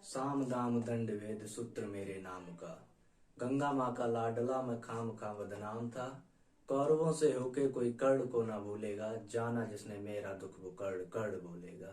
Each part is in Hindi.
साम दाम दंड भेद सूत्र मेरे नाम का। गंगा माँ का लाडला मैं खाम खा बदनाम था। कौरवों से होके कोई कर्ण को ना भूलेगा, जाना जिसने मेरा दुख वो कर्ण कर्ण बोलेगा।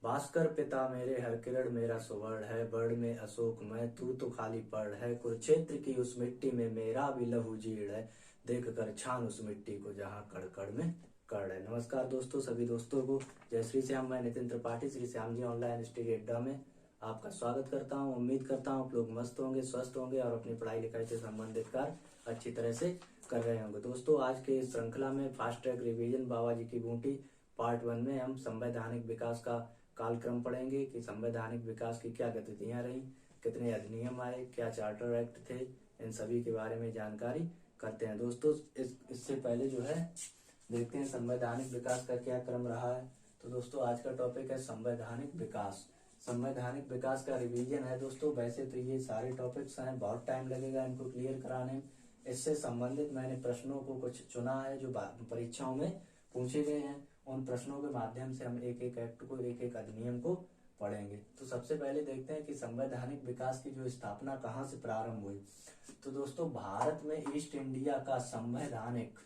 भास्कर पिता मेरे हर किरण मेरा सुवर्ण है, बर्ण में अशोक मैं तू तो खाली पर्ण है। कुरुक्षेत्र की उस मिट्टी में मेरा भी लहू जीर्ण है, देख कर छान उस मिट्टी को जहाँ कण कण में कर्ण है। नमस्कार दोस्तों, सभी दोस्तों को जय श्री श्याम। मैं नितिन त्रिपाठी श्री श्याम जी ऑनलाइन स्टडी अड्डा में आपका स्वागत करता हूं। उम्मीद करता हूं आप लोग मस्त होंगे, स्वस्थ होंगे और अपनी पढ़ाई लिखाई से संबंधित कार्य अच्छी तरह से कर रहे होंगे। दोस्तों, आज के इस श्रृंखला में फास्ट ट्रैक रिवीजन बाबा जी की बूटी पार्ट 1 में हम संवैधानिक विकास का कालक्रम पढ़ेंगे कि संवैधानिक विकास की क्या गतिविधियां रही, कितने अधिनियम आए, क्या चार्टर एक्ट थे, इन सभी के बारे में जानकारी करते हैं। दोस्तों, इससे पहले जो है देखते हैं संवैधानिक विकास का क्या क्रम रहा है। तो दोस्तों, आज का टॉपिक है संवैधानिक विकास। संवैधानिक विकास का रिवीजन है दोस्तों। वैसे तो ये सारे टॉपिक्स हैं, बहुत टाइम लगेगा इनको क्लियर कराने में। इससे संबंधित मैंने प्रश्नों को कुछ चुना है जो परीक्षाओं में पूछे गए हैं। उन प्रश्नों के माध्यम से हम एक एक एक्ट को, एक एक अधिनियम को पढ़ेंगे। तो सबसे पहले देखते हैं कि संवैधानिक विकास की जो स्थापना कहाँ से प्रारंभ हुई। तो दोस्तों, भारत में ईस्ट इंडिया का संवैधानिक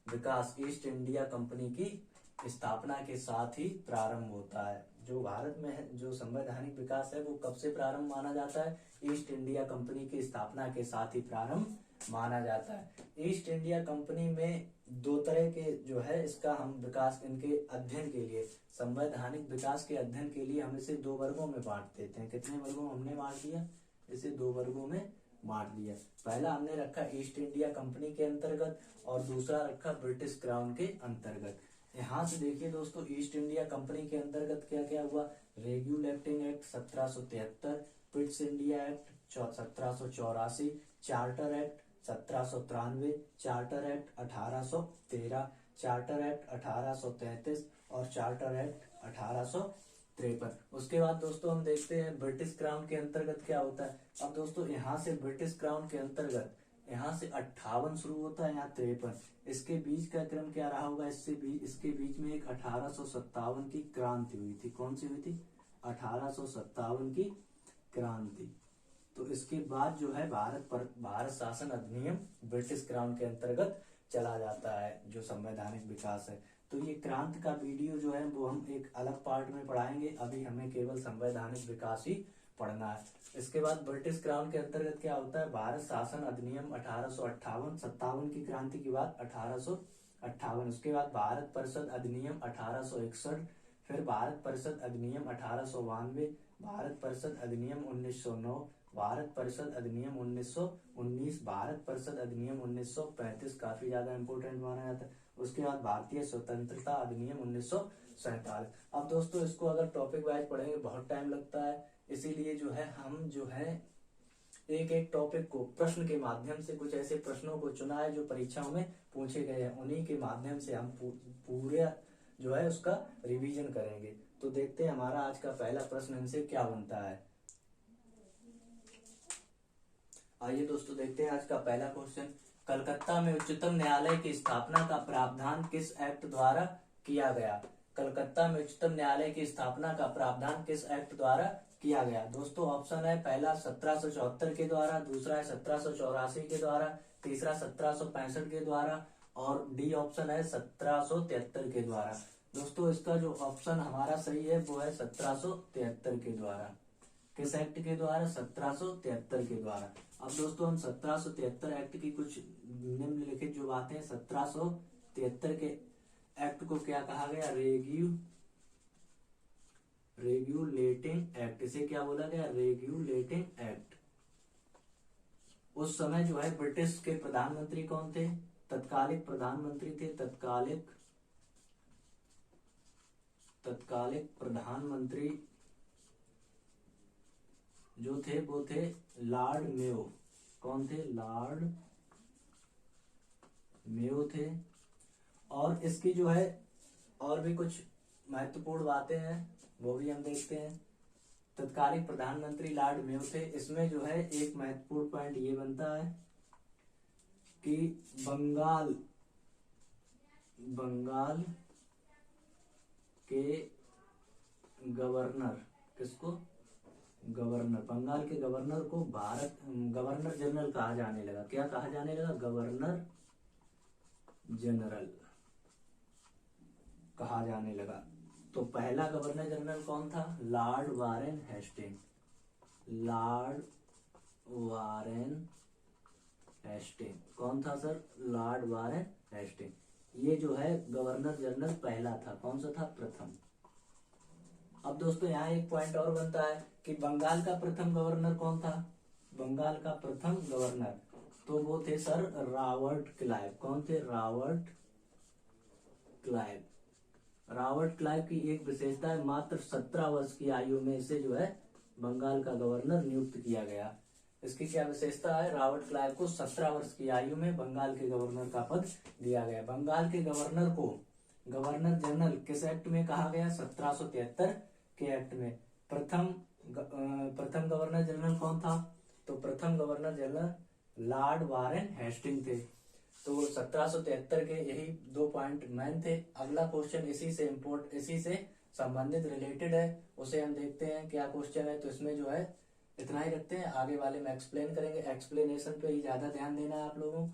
विकास ईस्ट इंडिया कंपनी की स्थापना के साथ ही प्रारंभ होता है। जो भारत में है जो संवैधानिक विकास है वो कब से प्रारंभ माना जाता है? ईस्ट इंडिया कंपनी की स्थापना के साथ ही प्रारंभ माना जाता है। ईस्ट इंडिया कंपनी में दो तरह के जो है इसका हम विकास, इनके अध्ययन के लिए, संवैधानिक विकास के अध्ययन के लिए हम इसे दो वर्गों में बांट देते हैं। कितने वर्गों में हमने बांट दिया? इसे दो वर्गों में बांट दिया। पहला हमने रखा ईस्ट इंडिया कंपनी के अंतर्गत और दूसरा रखा ब्रिटिश क्राउन के अंतर्गत। यहाँ से देखिए दोस्तों, ईस्ट इंडिया कंपनी के अंतर्गत क्या क्या हुआ? Regulating act 1773, Pitt's India act 1784, charter act 1793, charter act 1813, charter act 1833 और चार्टर एक्ट 1853। उसके बाद दोस्तों हम देखते हैं ब्रिटिश क्राउन के अंतर्गत क्या होता है। अब दोस्तों, यहाँ से ब्रिटिश क्राउन के अंतर्गत यहाँ से 58 शुरू होता है, यहाँ 53। इसके बीच का क्रम क्या रहा होगा? इसके बीच में एक 1857 की क्रांति हुई थी। कौन सी हुई थी? 1857 की क्रांति। तो इसके बाद जो है भारत शासन अधिनियम ब्रिटिश क्राउन के अंतर्गत चला जाता है, जो संवैधानिक विकास है। तो ये क्रांति का वीडियो जो है वो हम एक अलग पार्ट में पढ़ाएंगे। अभी हमें केवल संवैधानिक विकास ही पढ़ना है। इसके बाद ब्रिटिश क्राउन के अंतर्गत क्या होता है? भारत शासन अधिनियम 1858 की क्रांति के बाद 1858। उसके बाद भारत परिषद अधिनियम 1861, फिर भारत परिषद अधिनियम 1892, भारत परिषद अधिनियम 1909, भारत परिषद अधिनियम 1919, भारत परिषद अधिनियम 1935 काफी ज्यादा इंपोर्टेंट माना जाता है। उसके बाद भारतीय स्वतंत्रता अधिनियम 1947। अब दोस्तों, इसको अगर टॉपिक वाइज पढ़ेंगे बहुत टाइम लगता है, इसीलिए जो है हम जो है एक एक टॉपिक को प्रश्न के माध्यम से, कुछ ऐसे प्रश्नों को चुना है जो परीक्षाओं में पूछे गए हैं, उन्हीं के माध्यम से हम पूरे जो है उसका रिवीजन करेंगे। तो देखते हैं हमारा आज का पहला प्रश्न इनसे क्या बनता है। आइए दोस्तों, देखते हैं आज का पहला क्वेश्चन। कलकत्ता में उच्चतम न्यायालय की स्थापना का प्रावधान किस एक्ट द्वारा किया गया? कलकत्ता में उच्चतम न्यायालय की स्थापना का प्रावधान किस एक्ट द्वारा किया गया? दोस्तों, ऑप्शन है पहला 1774 के द्वारा, दूसरा है 1784 के द्वारा, तीसरा 1765 के द्वारा और डी ऑप्शन है 1773 के द्वारा। दोस्तों, इसका जो ऑप्शन हमारा सही है वो है 1773 के द्वारा। किस एक्ट के द्वारा? 1773 के द्वारा। अब दोस्तों, हम 1773 एक्ट की कुछ निम्नलिखित जो बातें हैं, 1773 के एक्ट को क्या कहा गया? Regulating act. इसे क्या बोला गया? Regulating act. उस समय जो है ब्रिटिश के प्रधानमंत्री कौन थे? तत्कालिक प्रधानमंत्री थे। तत्कालिक प्रधानमंत्री जो थे वो थे लॉर्ड मेयो। कौन थे? लॉर्ड मेयो थे। और इसकी जो है और भी कुछ महत्वपूर्ण बातें हैं, वो भी हम देखते हैं। तत्कालिक प्रधानमंत्री लॉर्ड मेयो थे। इसमें जो है एक महत्वपूर्ण पॉइंट ये बनता है कि बंगाल के गवर्नर, किसको? गवर्नर, बंगाल के गवर्नर को भारत गवर्नर जनरल कहा जाने लगा। क्या कहा जाने लगा? गवर्नर जनरल कहा जाने लगा। तो पहला गवर्नर जनरल कौन था? Lord Warren Hasting. Lord Warren Hasting कौन था सर? Lord Warren Hasting. ये जो है गवर्नर जनरल पहला था। कौन सा था? प्रथम। अब दोस्तों यहाँ एक पॉइंट और बनता है कि बंगाल का प्रथम गवर्नर कौन था? बंगाल का प्रथम गवर्नर तो वो थे सर रॉबर्ट क्लाइव। कौन थे? Robert Clive. रॉबर्ट क्लाइव की एक विशेषता है, मात्र 17 वर्ष की आयु में इसे जो है बंगाल का गवर्नर नियुक्त किया गया। इसकी क्या विशेषता है? रॉबर्ट क्लाइव को 17 वर्ष की आयु में बंगाल के गवर्नर का पद दिया गया। बंगाल के गवर्नर को गवर्नर जनरल किस एक्ट में कहा गया? 1773 के एक्ट में। प्रथम गवर्नर जनरल कौन था? तो प्रथम governor general Lord Warren Hasting थे। तो 1773 के यही 2 पॉइंट मेन थे। अगला क्वेश्चन इसी से संबंधित रिलेटेड है, उसे हम देखते हैं क्या क्वेश्चन है। तो इसमें जो है इतना ही रखते हैं, आगे वाले में एक्सप्लेन करेंगे। एक्सप्लेनेशन पे ही ज्यादा ध्यान देना है आप लोगों को।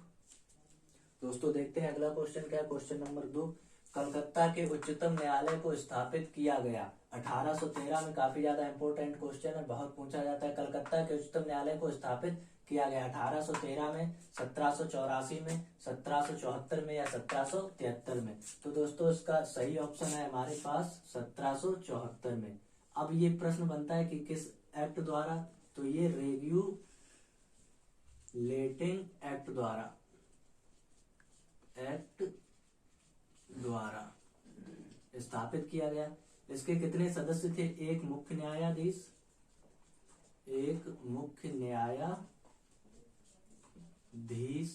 दोस्तों देखते हैं अगला क्वेश्चन क्या है। क्वेश्चन नंबर 2, कलकत्ता के उच्चतम न्यायालय को स्थापित किया गया 1813 में। काफी ज्यादा इंपॉर्टेंट क्वेश्चन है, बहुत पूछा जाता है। कलकत्ता के उच्चतम न्यायालय को स्थापित किया गया 1813 में, 1784 में, 1774 में या 1773 में। तो दोस्तों इसका सही ऑप्शन है हमारे पास 1774 में। अब ये प्रश्न बनता है कि किस एक्ट द्वारा? तो ये रेगुलेटिंग एक्ट द्वारा स्थापित किया गया। इसके कितने सदस्य थे? एक मुख्य न्यायाधीश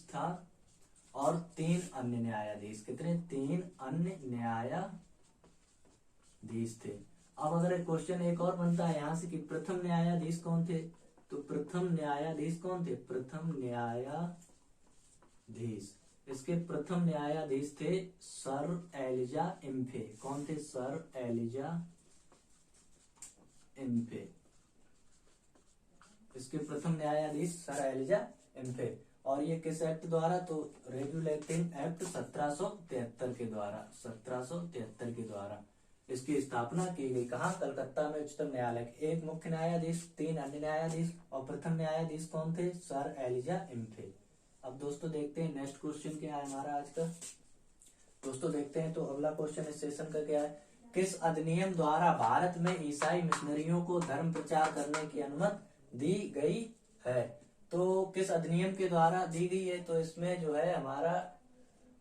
था और 3 अन्य न्यायाधीश। कितने? 3 अन्य न्यायाधीश थे। अब अगर एक क्वेश्चन एक और बनता है यहाँ से कि प्रथम न्यायाधीश कौन थे? तो प्रथम न्यायाधीश कौन थे? प्रथम न्यायाधीश, इसके प्रथम न्यायाधीश थे सर एलिजा इम्फे। कौन थे? Sir Elijah Impey. इसके प्रथम न्यायाधीश सर एलिजा इम्फे। और ये किस एक्ट द्वारा? तो रेगुलेटिंग एक्ट 1773 के द्वारा। 1773 के द्वारा इसकी स्थापना की गई। कहाँ? कलकत्ता में उच्चतम न्यायालय। एक मुख्य न्यायाधीश, 3 अन्य न्यायाधीश और प्रथम न्यायाधीश कौन थे? Sir Elijah Impey. अब दोस्तों देखते हैं नेक्स्ट क्वेश्चन क्या है हमारा आज का। दोस्तों देखते हैं तो अगला क्वेश्चन इस सेशन का क्या है। किस अधिनियम द्वारा भारत में ईसाई मिशनरियों को धर्म प्रचार करने की अनुमति दी गई है? तो किस अधिनियम के द्वारा दी गई है? तो इसमें जो है हमारा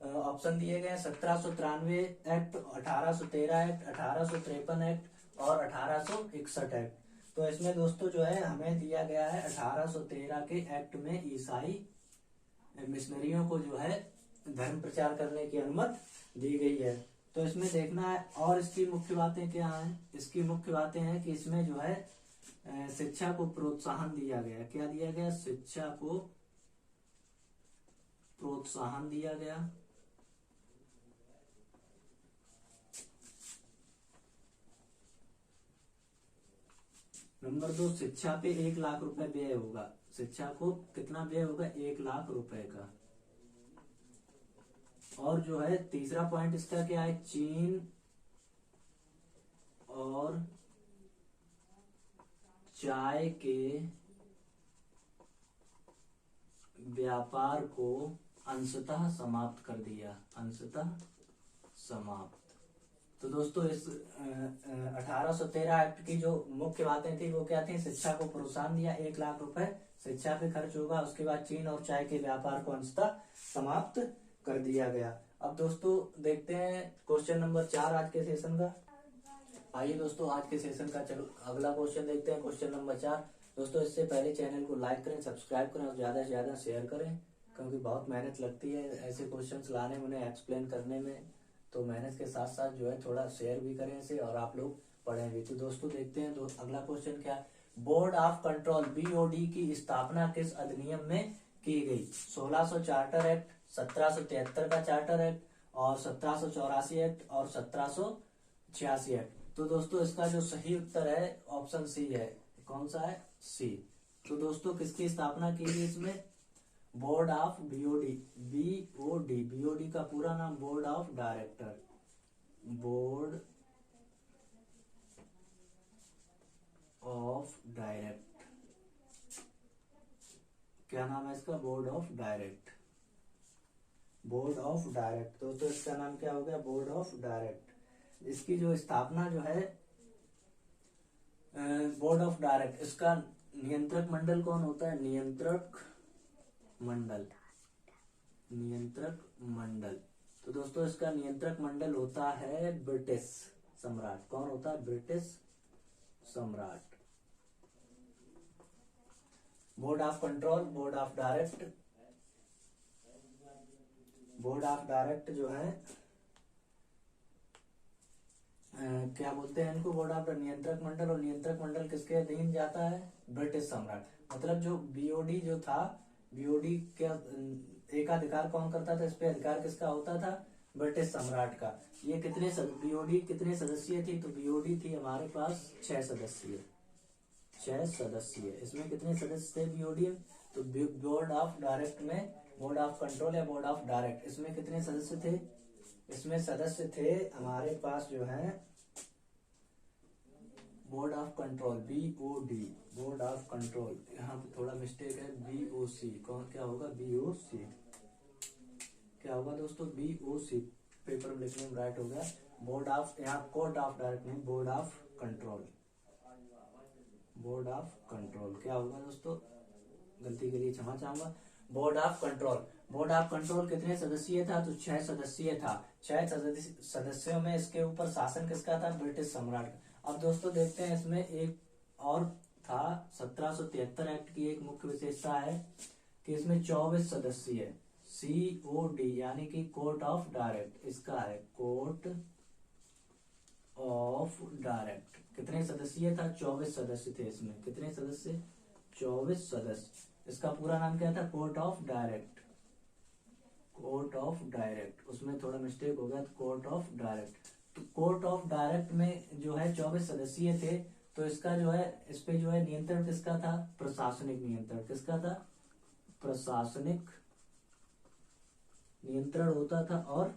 ऑप्शन दिए गए हैं 1793 एक्ट, 1813 एक्ट, 1853 एक्ट और 1861 एक्ट। तो इसमें दोस्तों जो है हमें दिया गया है 1813 के एक्ट में ईसाई मिशनरियों को जो है धर्म प्रचार करने की अनुमति दी गई है। तो इसमें देखना है और इसकी मुख्य बातें क्या हैं। इसकी मुख्य बातें हैं कि इसमें जो है शिक्षा को प्रोत्साहन दिया गया। क्या दिया गया? शिक्षा को प्रोत्साहन दिया गया। नंबर 2, शिक्षा पे 1 लाख रुपए व्यय होगा। शिक्षा को कितना व्यय होगा? 1 लाख रुपए का। और जो है तीसरा पॉइंट इसका क्या है? चीन और चाय के व्यापार को अंशतः समाप्त कर दिया। अंशतः समाप्त। तो दोस्तों इस 1813 एक्ट की जो मुख्य बातें थी वो क्या थी? शिक्षा को प्रोत्साहन दिया, 1 लाख रुपए शिक्षा पे खर्च होगा। उसके बाद चीन और चाय के व्यापार को अंशतः समाप्त कर दिया गया। अब दोस्तों देखते हैं क्वेश्चन नंबर 4 आज के सेशन का। आइए दोस्तों आज के सेशन का चलो अगला क्वेश्चन देखते हैं। Question number 4। दोस्तों इससे पहले चैनल को लाइक करें, सब्सक्राइब करें और ज्यादा से ज्यादा शेयर करें, क्योंकि बहुत मेहनत लगती है ऐसे क्वेश्चंस लाने में, उन्हें एक्सप्लेन करने में। तो मेहनत के साथ साथ जो है थोड़ा शेयर भी करें इसे और आप लोग पढ़ें भी। तो दोस्तों देखते हैं अगला क्वेश्चन क्या है। बोर्ड ऑफ कंट्रोल BOD की स्थापना किस अधिनियम में की गई? 1600 चार्टर एक्ट, 1773 का चार्टर एक्ट और 1784 एक्ट और 1786 एक्ट। तो दोस्तों इसका जो सही उत्तर है ऑप्शन सी है। कौन सा है? सी। तो दोस्तों किसकी स्थापना की गई इसमें? Board of BOD. BOD, BOD का पूरा नाम board of director. Board of direct, क्या नाम है इसका? Board of direct. Board of direct दोस्तों इसका नाम क्या हो गया? Board of direct. इसकी जो स्थापना जो है बोर्ड ऑफ डायरेक्ट, इसका नियंत्रक मंडल कौन होता है? नियंत्रक मंडल। नियंत्रक मंडल। तो दोस्तों इसका नियंत्रक मंडल होता है ब्रिटिश सम्राट। कौन होता है? ब्रिटिश सम्राट। Board of control, board of direct. Board of direct जो है क्या बोलते हैं इनको? बोर्ड ऑफ नियंत्रक मंडल। और नियंत्रक मंडल किसके अधीन जाता है? ब्रिटिश सम्राट। मतलब जो बीओडी जो था, बीओडी के एकाधिकार कौन करता था? इस पे अधिकार किसका होता था? ब्रिटिश सम्राट का। ये कितने बीओडी कितने सदस्यीय थी? तो बीओडी थी हमारे पास 6 सदस्यीय। 6 सदस्यीय। इसमें कितने सदस्य थे बीओडी? तो बोर्ड ऑफ डायरेक्ट में, बोर्ड ऑफ कंट्रोल या बोर्ड ऑफ डायरेक्ट, इसमें कितने सदस्य थे? इसमें सदस्य थे हमारे पास जो है board of control, BOD, board of control. यहाँ पे थोड़ा मिस्टेक है, बीओसी। कौन क्या होगा? बीओसी। क्या होगा दोस्तों? बीओसी। पेपर में लिखने में राइट हो गया। बोर्ड ऑफ, यहाँ कोर्ट ऑफ डायरेक्ट नहीं, board of control. Board of control क्या होगा दोस्तों? गलती के लिए क्षमा चाहूंगा। Board of control. Board of control कितने सदस्यीय था? तो 6 सदस्यीय था। 6 सदस्यों में इसके ऊपर शासन किसका था? ब्रिटिश सम्राट। अब दोस्तों देखते हैं इसमें एक और था, 1773 एक्ट की एक मुख्य विशेषता है कि इसमें 24 सदस्यीय COD यानी कि कोर्ट ऑफ डायरेक्ट, इसका है कोर्ट ऑफ डायरेक्ट। कितने सदस्यीय था? 24 सदस्य थे इसमें। कितने सदस्य? 24 सदस्य। इसका पूरा नाम क्या था? Court of direct. Court of direct. उसमें थोड़ा मिस्टेक हो गया, कोर्ट ऑफ डायरेक्ट। तो कोर्ट ऑफ डायरेक्ट में जो है 24 सदस्यीय थे। तो इसका जो है, इस पे जो है नियंत्रण किसका था? प्रशासनिक नियंत्रण। किसका था? प्रशासनिक नियंत्रण होता था। और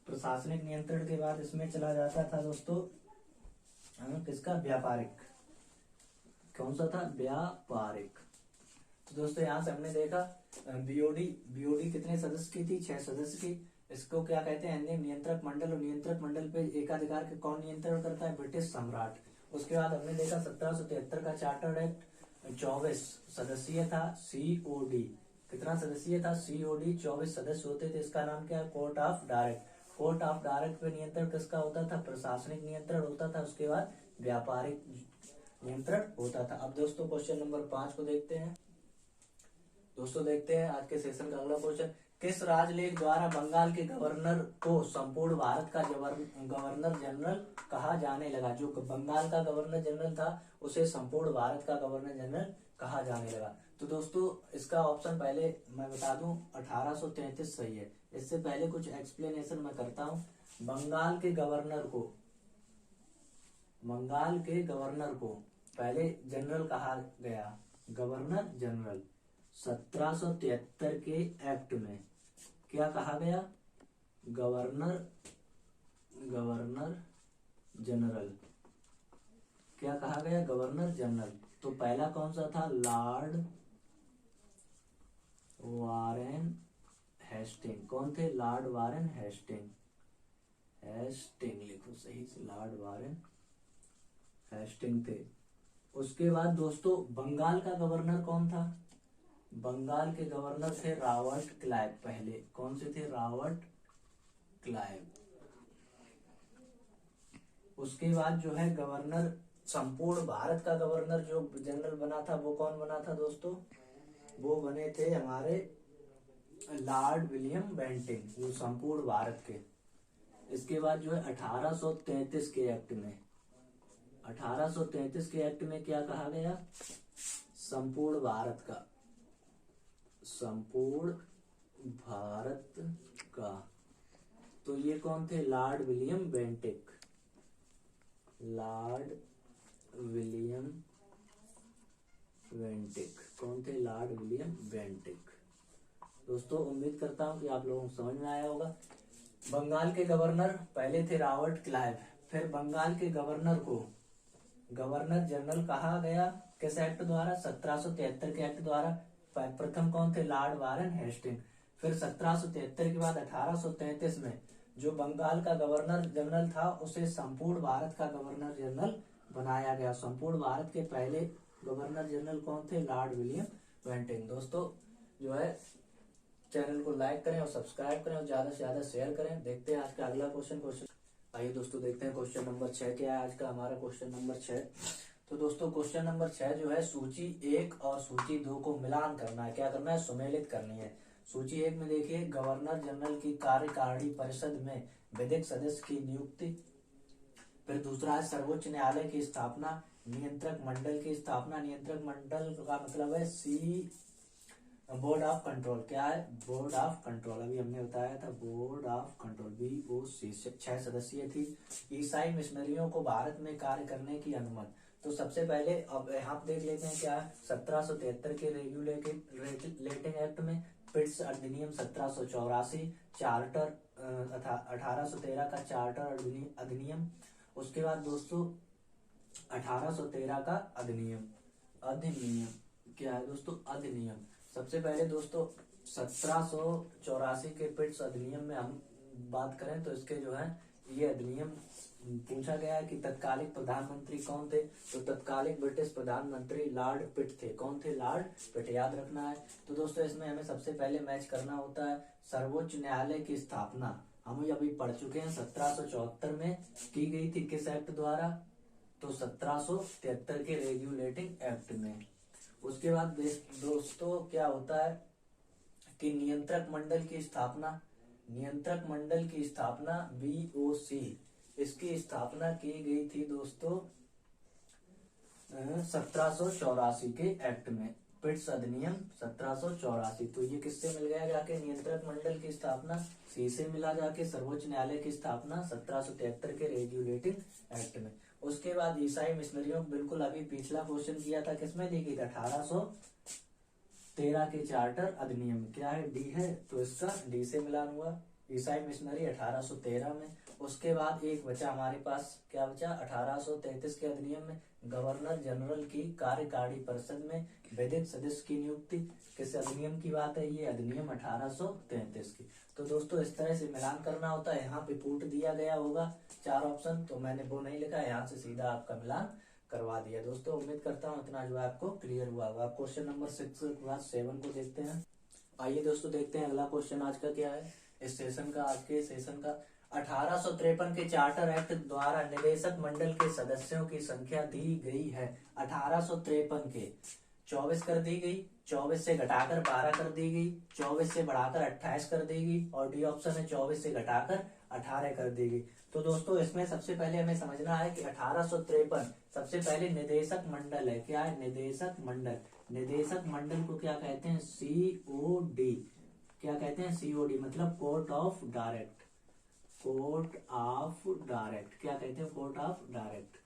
प्रशासनिक नियंत्रण के बाद इसमें चला जाता था दोस्तों किसका? व्यापारिक। कौन सा था? व्यापारिक। तो दोस्तों यहाँ से हमने देखा बीओडी कितने सदस्य की थी? 6 सदस्य की। इसको क्या कहते हैं? हिंदी नियंत्रक मंडल। और नियंत्रक मंडल पे एकाधिकार के कौन नियंत्रण करता है? ब्रिटिश सम्राट। उसके बाद हमने देखा 1773 का चार्टर एक्ट 24 सदस्यीय था। COD कितना सदस्यीय था? COD 24 सदस्य होते थे। इसका नाम क्या है? Court of direct. Court of direct पे नियंत्रण किसका होता था? प्रशासनिक नियंत्रण होता था। उसके बाद व्यापारिक नियंत्रण होता था। अब दोस्तों क्वेश्चन नंबर 5 को देखते हैं। दोस्तों देखते हैं आज के सेशन का अगला क्वेश्चन। किस राजलेख द्वारा बंगाल के गवर्नर को संपूर्ण भारत का गवर्नर जनरल कहा जाने लगा? जो बंगाल का गवर्नर जनरल था उसे संपूर्ण भारत का गवर्नर जनरल कहा जाने लगा। तो दोस्तों इसका ऑप्शन पहले मैं बता दूं, 1833 सही है। इससे पहले कुछ एक्सप्लेनेशन मैं करता हूं। बंगाल के गवर्नर को पहले जनरल कहा गया, गवर्नर जनरल। 1773 के एक्ट में क्या कहा गया? Governor general. क्या कहा गया? Governor general. तो पहला कौन सा था? Lord Warren Hasting. कौन थे? Lord Warren Hasting. लिखो सही से, लॉर्ड वारेन हेस्टिंग थे। उसके बाद दोस्तों बंगाल का गवर्नर कौन था? बंगाल के गवर्नर थे रॉबर्ट क्लाइव। पहले कौन से थे? Robert Clive. उसके बाद जो है गवर्नर, संपूर्ण भारत का गवर्नर जो जनरल बना था वो कौन बना था दोस्तों? वो बने थे हमारे लॉर्ड विलियम बेंटिंग, जो संपूर्ण भारत के। इसके बाद जो है 1833 के एक्ट में, 1833 के एक्ट में क्या कहा गया? संपूर्ण भारत का, संपूर्ण भारत का। तो ये कौन थे? Lord William Bentinck. Lord William कौन थे? Lord William Bentinck. दोस्तों उम्मीद करता हूँ कि आप लोगों को समझ में आया होगा। बंगाल के गवर्नर पहले थे रॉबर्ट क्लाइव, फिर बंगाल के गवर्नर को गवर्नर जनरल कहा गया किस एक्ट द्वारा? 1773 के एक्ट द्वारा। प्रथम कौन थे? Lord Warren Hasting. फिर 1773 के बाद 1833 में जो बंगाल का गवर्नर जनरल था उसे संपूर्ण भारत का गवर्नर जनरल बनाया गया। संपूर्ण भारत के पहले गवर्नर जनरल कौन थे? Lord William Bentinck. दोस्तों जो है चैनल को लाइक करें और सब्सक्राइब करें और ज्यादा से ज्यादा शेयर करें। देखते हैं आज का अगला क्वेश्चन। आइए दोस्तों देखते हैं क्वेश्चन नंबर 6 क्या है आज का हमारा क्वेश्चन नंबर 6। तो दोस्तों क्वेश्चन नंबर 6 जो है सूची 1 और सूची 2 को मिलान करना है। क्या करना है? सुमेलित करनी है। सूची 1 में देखिए गवर्नर जनरल की कार्यकारिणी परिषद में विधिक सदस्य की नियुक्ति। फिर दूसरा है सर्वोच्च न्यायालय की स्थापना, नियंत्रक मंडल की स्थापना। नियंत्रक मंडल का मतलब है बोर्ड ऑफ कंट्रोल। क्या है? Board of control. अभी हमने बताया था बोर्ड ऑफ कंट्रोल BOC 6 सदस्यीय थी। ईसाई मिशनरियों को भारत में कार्य करने की अनुमति। तो सबसे पहले अब यहाँ पे देख लेते हैं क्या है। 1773 के रेगुलेटिंग एक्ट में, पिट्स अधिनियम 1784, चार्टर 1813 का चार्टर अधिनियम। उसके बाद दोस्तों 1813 का अधिनियम क्या है दोस्तों? अधिनियम। सबसे पहले दोस्तों 1784 के पिट्स अधिनियम में हम बात करें तो इसके जो है ये अधिनियम पूछा गया है कि तत्कालिक प्रधानमंत्री कौन थे? तो तत्कालिक ब्रिटिश प्रधानमंत्री लॉर्ड पिट थे। कौन थे? लॉर्ड पिट, याद रखना है। तो दोस्तों इसमें हमें सबसे पहले मैच करना होता है सर्वोच्च न्यायालय की स्थापना। हम अभी पढ़ चुके हैं 1774 में की गई थी किस एक्ट द्वारा? तो 1773 के रेगुलेटिंग एक्ट में। उसके बाद दोस्तों क्या होता है कि नियंत्रक मंडल की स्थापना। नियंत्रक मंडल की स्थापना BOC, इसकी स्थापना की गई थी दोस्तों 1784 के एक्ट में, पिट्स अधिनियम 1784। तो ये किससे मिल गया जाके? नियंत्रक मंडल की स्थापना C से मिला जाके। सर्वोच्च न्यायालय की स्थापना 1773 के रेगुलेटिंग एक्ट में। उसके बाद ईसाई मिशनरियों, बिल्कुल अभी पिछला क्वेश्चन किया था किसमें दी गई? 1813 के चार्टर अधिनियम। क्या है? D है, तो इसका D से मिलान हुआ। ईसाई मिशनरी 1813 में। उसके बाद एक बचा हमारे पास, क्या बचा? 1833 के अधिनियम में गवर्नर जनरल की कार्यकारिणी परिषद में विधिक सदस्य की नियुक्ति। किस अधिनियम की बात है? ये अधिनियम 1833 की। तो दोस्तों इस तरह से मिलान करना होता है। यहाँ पे पुट दिया गया होगा 4 ऑप्शन, तो मैंने वो नहीं लिखा, यहाँ से सीधा आपका मिलान करवा दिया। दोस्तों उम्मीद करता हूँ इतना जो है आपको क्लियर हुआ होगा। क्वेश्चन नंबर 6 के बाद 7 को देखते हैं। आइए दोस्तों देखते हैं अगला क्वेश्चन आज का क्या है इस सेशन का। आज के सेशन का 1853 के चार्टर एक्ट द्वारा निदेशक मंडल के सदस्यों की संख्या दी गई है। 1853 के 24 कर दी गई, 24 से घटाकर 12 कर दी गई, 24 से बढ़ाकर 28 कर दी गई और डी ऑप्शन है 24 से घटाकर 18 कर दी गई। तो दोस्तों इसमें सबसे पहले हमें समझना है कि 1853 सबसे पहले निदेशक मंडल है। क्या है? निदेशक मंडल। निदेशक मंडल को क्या कहते हैं? COD। क्या कहते हैं? COD मतलब court of direct. Court of direct क्या कहते हैं? Court of direct.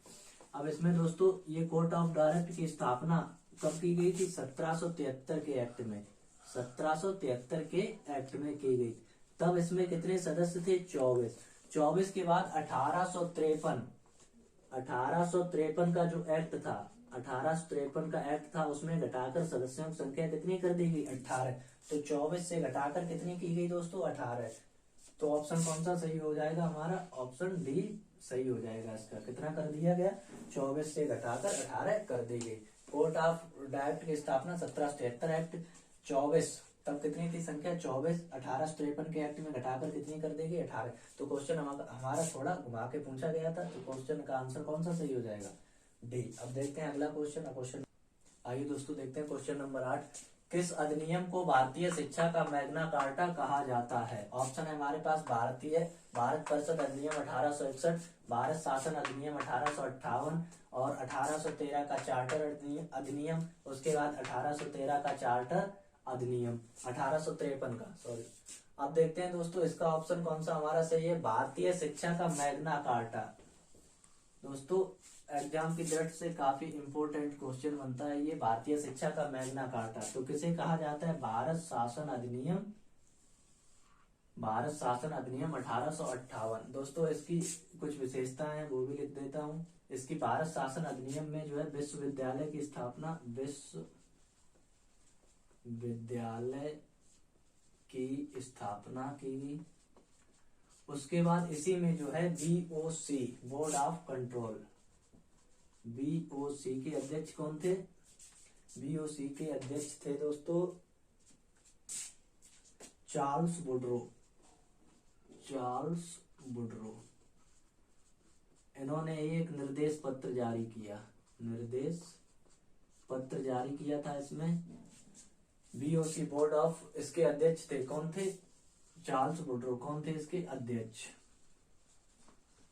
अब इसमें दोस्तों ये कोर्ट ऑफ डायरेक्ट की स्थापना कब की गई थी? 1773 के एक्ट में। 1773 के एक्ट में की गई। तब इसमें कितने सदस्य थे? 24। 24 के बाद 1853 का जो एक्ट था, 1853 का एक्ट था, उसमें घटाकर सदस्यों की संख्या कितनी कर दी गई? 18। तो 24 से घटाकर कितनी की गई दोस्तों? 18। तो ऑप्शन कौन सा सही हो जाएगा हमारा? ऑप्शन डी सही हो जाएगा। इसका कितना कर दिया गया? 24 से घटाकर 18 कर दी गई। कोर्ट ऑफ डायरेक्ट की स्थापना 1773 एक्ट 24, तब कितनी थी संख्या? 24। 1853 के एक्ट में घटाकर कितनी कर देगी? 18। तो क्वेश्चन हमारा थोड़ा घुमा के पूछा गया था, तो क्वेश्चन का आंसर कौन सा सही हो जाएगा? डी। अब देखते हैं अगला क्वेश्चन। आइए दोस्तों देखते हैं क्वेश्चन नंबर 8। किस अधिनियम को भारतीय शिक्षा का मैग्ना कार्टा कहा जाता है? ऑप्शन है हमारे पास भारत परिषद अधिनियम 1861, भारत शासन अधिनियम 1858 और 1813 का चार्टर अधिनियम। उसके बाद 1813 का चार्टर अधिनियम 1853 का, सॉरी। अब देखते हैं दोस्तों इसका ऑप्शन कौन सा हमारा सही है? भारतीय शिक्षा का मैग्ना कार्टा। दोस्तों एग्जाम की दृष्टि से काफी इंपोर्टेंट क्वेश्चन बनता है ये। भारतीय शिक्षा का मैग्ना कार्टा तो किसे कहा जाता है? भारत शासन अधिनियम, भारत शासन अधिनियम 1858। दोस्तों इसकी कुछ विशेषताएं हैं वो भी लिख देता हूँ। इसकी भारत शासन अधिनियम में जो है विश्वविद्यालय की स्थापना, विश्वविद्यालय की स्थापना की गई। उसके बाद इसी में जो है BOC, board of control, BOC के अध्यक्ष कौन थे? बीओसी के अध्यक्ष थे दोस्तों चार्ल्स वुडरो, चार्ल्स वुडरो। इन्होंने एक निर्देश पत्र जारी किया, निर्देश पत्र जारी किया था। इसमें बीओसी बोर्ड ऑफ, इसके अध्यक्ष थे कौन थे? Charles Woodrow. कौन थे इसके अध्यक्ष?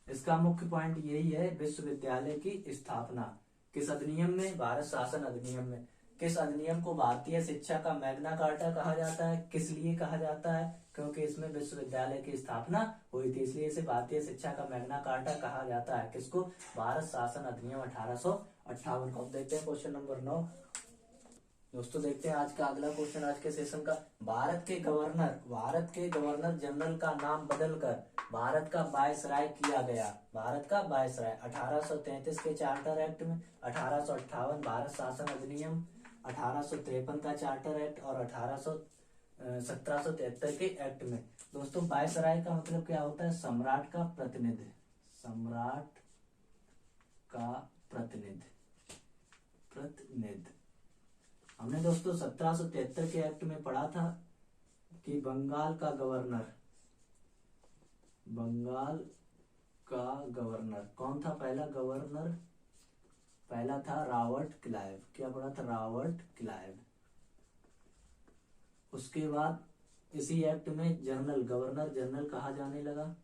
इसका मुख्य पॉइंट यही है, विश्वविद्यालय की स्थापना किस अधिनियम में? भारत शासन अधिनियम में। किस अधिनियम को भारतीय शिक्षा का मैग्ना कार्टा कहा जाता है? किस लिए कहा जाता है? क्योंकि इसमें विश्वविद्यालय की स्थापना हुई थी, इसलिए इसे भारतीय शिक्षा का मैग्ना कार्टा कहा जाता है। किसको? भारत शासन अधिनियम 1858 को। देखते हैं क्वेश्चन नंबर 9। दोस्तों देखते हैं आज का अगला क्वेश्चन, आज के सेशन का। भारत के गवर्नर जनरल का नाम बदलकर भारत का वायसराय किया गया। भारत का वायसराय 1833 के चार्टर एक्ट में, 1858 भारत शासन अधिनियम, 1853 का चार्टर एक्ट और 1773 के एक्ट में। दोस्तों वायसराय का मतलब क्या होता है? सम्राट का प्रतिनिधि, सम्राट का प्रतिनिधि। हमने दोस्तों 1773 के एक्ट में पढ़ा था कि बंगाल का गवर्नर कौन था? पहला था रॉबर्ट क्लाइव। क्या पढ़ा था? Robert Clive. उसके बाद इसी एक्ट में गवर्नर जनरल कहा जाने लगा,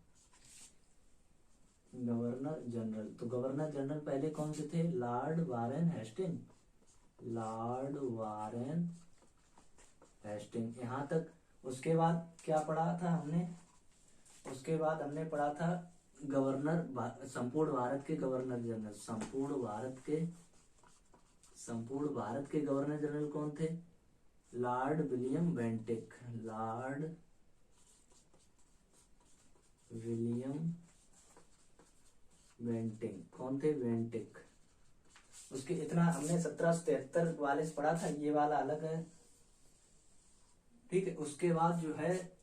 गवर्नर जनरल। तो गवर्नर जनरल पहले कौन से थे? Lord Warren Hasting, Lord Warren Hasting, यहाँ तक। उसके बाद क्या पढ़ा था हमने? उसके बाद हमने पढ़ा था गवर्नर, संपूर्ण भारत के गवर्नर जनरल, संपूर्ण भारत के गवर्नर जनरल कौन थे? Lord William Bentinck, Lord William Bentinck. कौन थे? बेंटिक। उसके इतना हमने 1773 वाले से पढ़ा था, ये वाला अलग है, ठीक है। उसके बाद जो है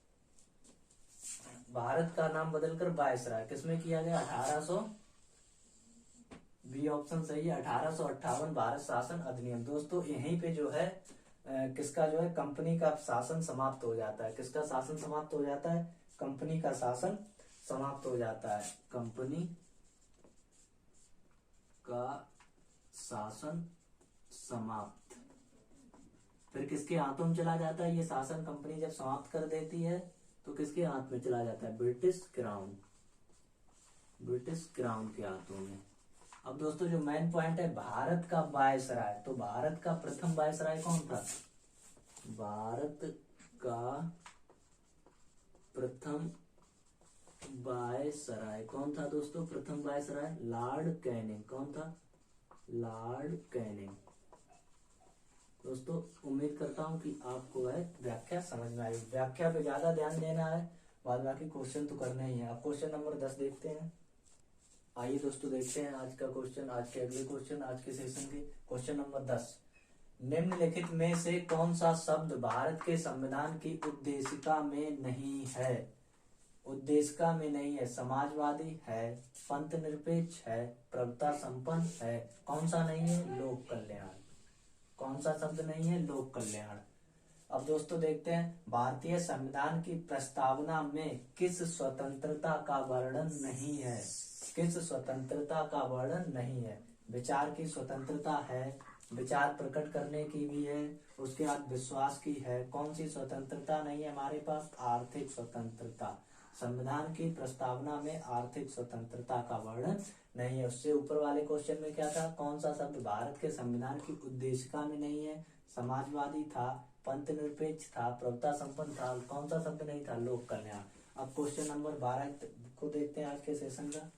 भारत का नाम बदलकर वायसराय किसमें किया गया? 1800, बी ऑप्शन सही है, 1858 भारत शासन अधिनियम। दोस्तों यहीं पे जो है किसका जो है कंपनी का शासन समाप्त हो जाता है। किसका शासन समाप्त हो जाता है? कंपनी का शासन समाप्त हो जाता है, कंपनी का शासन समाप्त। फिर किसके हाथों में चला जाता है ये शासन? कंपनी जब समाप्त कर देती है तो किसके हाथ में चला जाता है? ब्रिटिश क्राउन, ब्रिटिश क्राउन के हाथों में। अब दोस्तों जो मेन पॉइंट है भारत का वायसराय, तो भारत का प्रथम वायसराय कौन था? भारत का प्रथम वायसराय कौन था दोस्तों? प्रथम वायसराय लॉर्ड कैनिंग। कौन था? Lord Canning. दोस्तों उम्मीद करता हूं कि आपको है व्याख्या समझ में आई। व्याख्या पे ज्यादा ध्यान देना है, बाद बाकी क्वेश्चन तो करना ही है। अब क्वेश्चन नंबर 10 देखते हैं। आइए दोस्तों देखते हैं आज का क्वेश्चन, आज के अगले क्वेश्चन, आज के सेशन के। क्वेश्चन नंबर 10, निम्नलिखित में से कौन सा शब्द भारत के संविधान की उद्देशिका में नहीं है? उद्देशिका में नहीं है। समाजवादी है, पंथ निरपेक्ष है, प्रभुता संपन्न है। कौन सा नहीं है? लोक कल्याण। कौन सा शब्द नहीं है? लोक कल्याण। अब दोस्तों देखते हैं भारतीय संविधान की प्रस्तावना में किस स्वतंत्रता का वर्णन नहीं है? किस स्वतंत्रता का वर्णन नहीं है? विचार की स्वतंत्रता है, विचार प्रकट करने की भी है, उसके बाद विश्वास की है। कौन सी स्वतंत्रता नहीं है हमारे पास? आर्थिक स्वतंत्रता। संविधान की प्रस्तावना में आर्थिक स्वतंत्रता का वर्णन नहीं है। उससे ऊपर वाले क्वेश्चन में क्या था? कौन सा शब्द भारत के संविधान की उद्देशिका में नहीं है? समाजवादी था, पंथ निरपेक्ष था, प्रभुता संपन्न था। कौन सा शब्द नहीं था? लोक कल्याण। अब क्वेश्चन नंबर 12 को देखते हैं आज के सेशन का।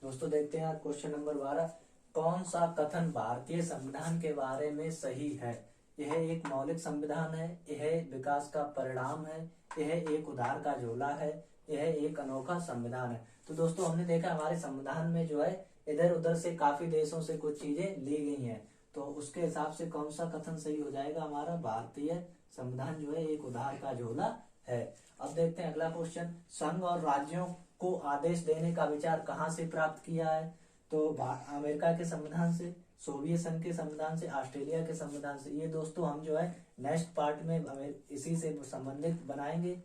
दोस्तों देखते हैं क्वेश्चन नंबर 12। कौन सा कथन भारतीय संविधान के बारे में सही है? यह एक मौलिक संविधान है, यह विकास का परिणाम है, यह एक उधार का झोला है, यह एक अनोखा संविधान है। तो दोस्तों हमने देखा हमारे संविधान में जो है इधर उधर से काफी देशों से कुछ चीजें ली गई हैं, तो उसके हिसाब से कौन सा कथन सही हो जाएगा? हमारा भारतीय संविधान जो है एक उधार का झोला है। अब देखते हैं अगला क्वेश्चन। संघ और राज्यों को आदेश देने का विचार कहाँ से प्राप्त किया है? तो अमेरिका के संविधान से, सोवियत संघ के संविधान से, ऑस्ट्रेलिया के संविधान से। ये दोस्तों हम जो है नेक्स्ट पार्ट में हमें इसी से संबंधित बनाएंगे,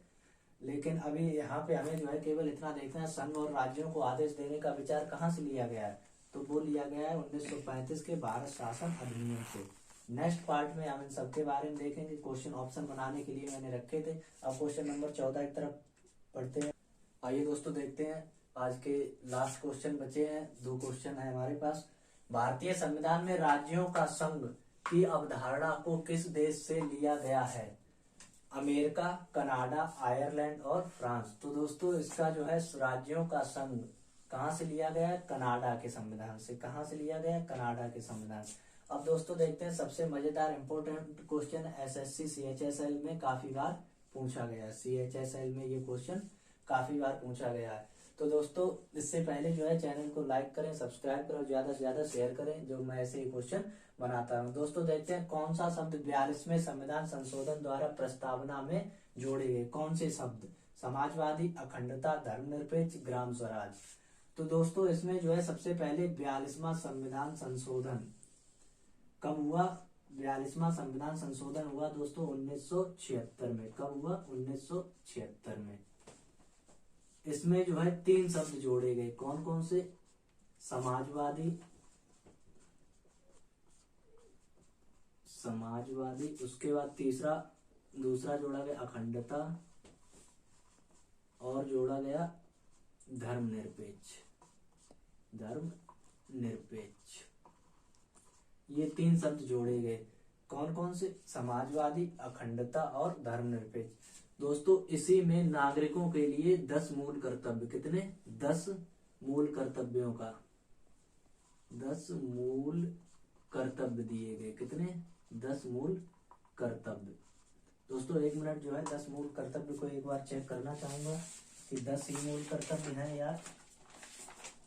लेकिन अभी यहाँ पे हमें जो है केवल इतना देखना है, संघ और राज्यों को आदेश देने का विचार कहाँ से लिया गया है? तो वो लिया गया है 1935 के भारत शासन अधिनियम से। नेक्स्ट पार्ट में हम इन सबके बारे में देखेंगे। क्वेश्चन ऑप्शन बनाने के लिए मैंने रखे थे। अब क्वेश्चन नंबर 14 की तरफ पढ़ते हैं। आइए दोस्तों देखते हैं, आज के लास्ट क्वेश्चन बचे हैं, 2 क्वेश्चन है हमारे पास। भारतीय संविधान में राज्यों का संघ की अवधारणा को किस देश से लिया गया है? अमेरिका, कनाडा, आयरलैंड और फ्रांस। तो दोस्तों इसका जो है राज्यों का संघ कहाँ से लिया गया है? कनाडा के संविधान से। कहाँ से लिया गया है? कनाडा के संविधान। अब दोस्तों देखते हैं सबसे मजेदार इंपोर्टेंट क्वेश्चन, एसएससी सीएचएसएल में काफी बार पूछा गया है। सीएचएसएल में ये क्वेश्चन काफी बार पूछा गया है। तो दोस्तों इससे पहले जो है चैनल को लाइक करें, सब्सक्राइब करें, ज्यादा से ज्यादा शेयर करें, जो मैं ऐसे ही क्वेश्चन बनाता हूँ। दोस्तों देखते हैं कौन सा शब्द 42वें संविधान संशोधन द्वारा प्रस्तावना में जोड़े गए? कौन से शब्द? समाजवादी, अखंडता, धर्मनिरपेक्ष, ग्राम स्वराज। तो दोस्तों इसमें जो है सबसे पहले 42वां संविधान संशोधन कब हुआ? 42वां संविधान संशोधन हुआ दोस्तों 1976 में। कब हुआ? 1976 में। इसमें जो है 3 शब्द जोड़े गए। कौन कौन से? समाजवादी, उसके बाद दूसरा जोड़ा गया अखंडता, और जोड़ा गया धर्मनिरपेक्ष। ये 3 शब्द जोड़े गए। कौन कौन से? समाजवादी, अखंडता और धर्मनिरपेक्ष। दोस्तों इसी में नागरिकों के लिए 10 मूल कर्तव्य, कितने? 10 मूल कर्तव्यों का 10 मूल कर्तव्य दिए गए। कितने? 10 मूल कर्तव्य। दोस्तों 1 मिनट जो है 10 मूल कर्तव्य को एक बार चेक करना चाहूंगा कि 10 ही मूल कर्तव्य हैं या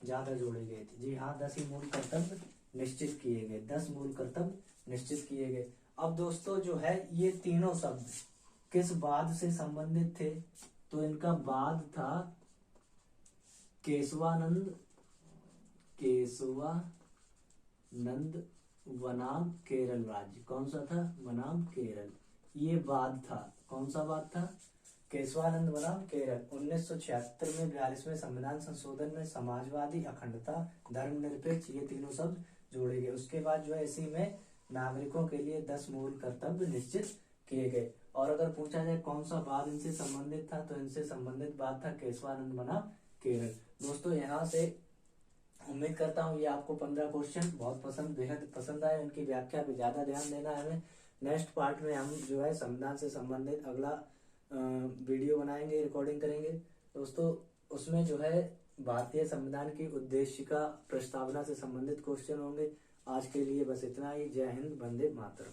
ज्यादा जोड़े गए थे। जी हाँ, 10 ही मूल कर्तव्य निश्चित किए गए। 10 मूल कर्तव्य निश्चित किए गए। अब दोस्तों जो है ये तीनों शब्द किस वाद से संबंधित थे? तो इनका वाद था केशवानंद बनाम केरल राज्य। कौन सा था? बनाम केरल। ये वाद था। कौन सा वाद था? केशवानंद बनाम केरल। 1976 में 42वें संविधान संशोधन में समाजवादी, अखंडता, धर्मनिरपेक्ष ये तीनों शब्द जोड़े गए। उसके बाद जो है इसी में नागरिकों के लिए 10 मूल कर्तव्य निश्चित किए गए। और अगर पूछा जाए कौन सा वाद इनसे संबंधित था, तो इनसे संबंधित वाद था केशवानंद बनाम केरल। दोस्तों यहाँ से उम्मीद करता हूँ ये आपको 15 क्वेश्चन बहुत बेहद पसंद आए। उनकी व्याख्या पे ज्यादा ध्यान देना है हमें। नेक्स्ट पार्ट में हम जो है संविधान से संबंधित अगला वीडियो बनाएंगे, रिकॉर्डिंग करेंगे दोस्तों। उसमें जो है भारतीय संविधान की उद्देशिका प्रस्तावना से संबंधित क्वेश्चन होंगे। आज के लिए बस इतना ही। जय हिंद, वंदे मातरम।